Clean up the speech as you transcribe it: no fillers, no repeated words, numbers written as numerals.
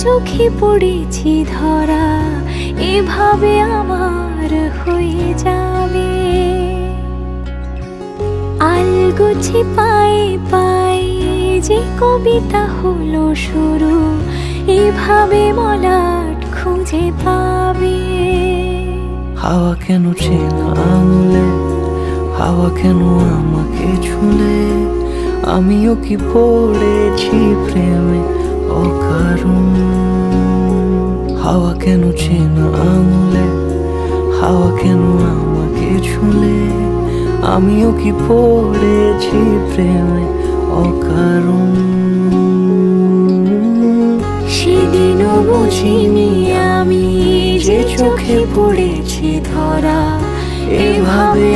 চোখে পড়েছি ধরা, এভাবে আমার হয়ে যাবে। আলগোছে পায়ে পায়ে যে কবিতা হলো শুরু, এভাবে মলাট খুঁজে পাবে। হাওয়া কেন চেনা আঙুলে, হাওয়া কেন আমাকে ছুলে, আমিও কি পড়েছি প্রেমে অকারণ। হাওয়া কেন চেনা আঙুলে, হাওয়া কেন আমাকে ছুলে, আমিও কি পড়েছি প্রেমে অকারণ। সেদিনও বুঝিনি আমি যে চোখে পড়েছি ধরা, এভাবে